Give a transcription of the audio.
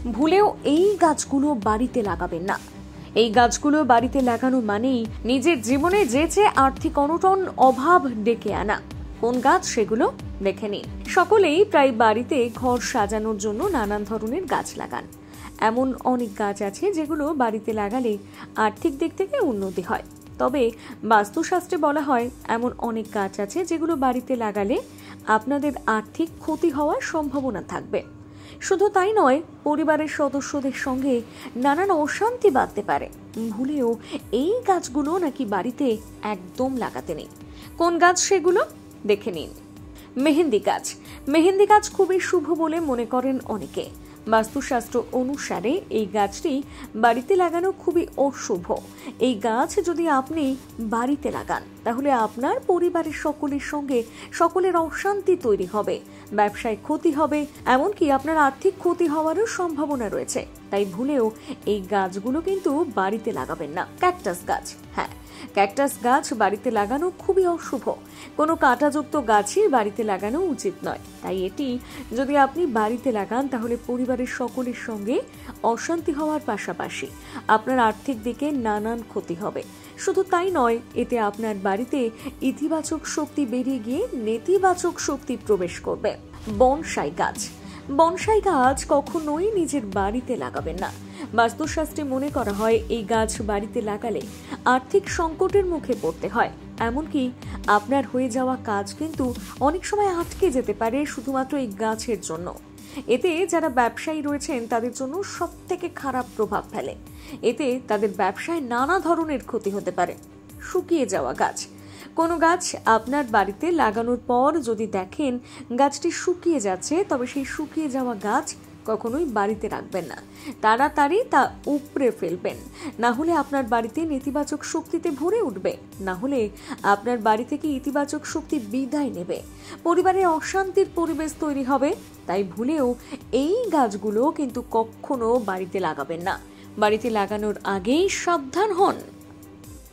ভুলেও এই গাছগুলো বাড়িতে লাগাবেন না। এই গাছগুলো বাড়িতে লাগানো মানেই নিজের জীবনে যেচে আর্থিক অনটন, অভাব ডেকে আনা। কোন গাছ সেগুলো দেখে নিন। সকলেই প্রায় বাড়িতে ঘর সাজানোর জন্য নানান ধরনের গাছ লাগান। এমন অনেক গাছ আছে যেগুলো বাড়িতে লাগালে আর্থিক দিক থেকে উন্নতি হয়। তবে বাস্তুশাস্ত্রে বলা হয় এমন অনেক গাছ আছে যেগুলো বাড়িতে লাগালে আপনাদের আর্থিক ক্ষতি হওয়ার সম্ভাবনা থাকবে। শুধু তাই নয়, পরিবারের সদস্যদের সঙ্গে নানান অশান্তি বাঁধতে পারে। ভুলেও এই গাছগুলো নাকি বাড়িতে একদম লাগাতে নেই। কোন গাছ সেগুলো দেখে নিন। মেহেন্দি গাছ। মেহেন্দি গাছ খুবই শুভ বলে মনে করেন অনেকে। বাস্তুশাস্ত্র অনুসারে এই গাছটি বাড়িতে লাগানো খুবই অশুভ। এই গাছ যদি আপনি বাড়িতে লাগান তাহলে আপনার পরিবারের সকলের সঙ্গে সকলের অশান্তি তৈরি হবে, ব্যবসায় ক্ষতি হবে, এমনকি আপনার আর্থিক ক্ষতি হওয়ারও সম্ভাবনা রয়েছে। তাই ভুলেও এই গাছগুলো কিন্তু বাড়িতে লাগাবেন না। ক্যাকটাস গাছ। হ্যাঁ, ক্যাকটাস গাছ বাড়িতে লাগানো খুবই অশুভ। কোনো কাঁটাযুক্ত গাছই বাড়িতে লাগানো উচিত নয়। তাই এটি যদি আপনি বাড়িতে লাগান তাহলে পরিবারের সকলের সঙ্গে অশান্তি হওয়ার পাশাপাশি আপনার আর্থিক দিকে নানান ক্ষতি হবে। শুধু তাই নয়, এতে আপনার বাড়িতে ইতিবাচক শক্তি বেরিয়ে গিয়ে নেতিবাচক শক্তি প্রবেশ করবে। বনসাই গাছ। বনসাই গাছ কখনোই নিজের বাড়িতে লাগাবেন না। বাস্তুশাস্ত্রে মনে করা হয় এই গাছ বাড়িতে লাগালে আর্থিক সংকটের মুখে পড়তে হয়। এমনকি আপনার হয়ে যাওয়া কাজ কিন্তু অনেক সময় আটকে যেতে পারে শুধুমাত্র এই গাছের জন্য। এতে যারা ব্যবসায়ী রয়েছেন তাদের জন্য সব থেকে খারাপ প্রভাব ফেলে। এতে তাদের ব্যবসায় নানা ধরনের ক্ষতি হতে পারে। শুকিয়ে যাওয়া গাছ। কোনো গাছ আপনার বাড়িতে লাগানোর পর যদি দেখেন গাছটি শুকিয়ে যাচ্ছে, তবে সেই শুকিয়ে যাওয়া গাছ কখনোই বাড়িতে রাখবেন না। তাড়াতাড়ি তা উপড়ে ফেলবেন, না হলে আপনার বাড়িতে নেতিবাচক শক্তিতে ভরে উঠবে, না হলে আপনার বাড়ি থেকে ইতিবাচক শক্তি বিদায় নেবে, পরিবারে অশান্তির পরিবেশ তৈরি হবে। তাই ভুলেও এই গাছগুলো কিন্তু কখনো বাড়িতে লাগাবেন না। বাড়িতে লাগানোর আগেই সাবধান হন।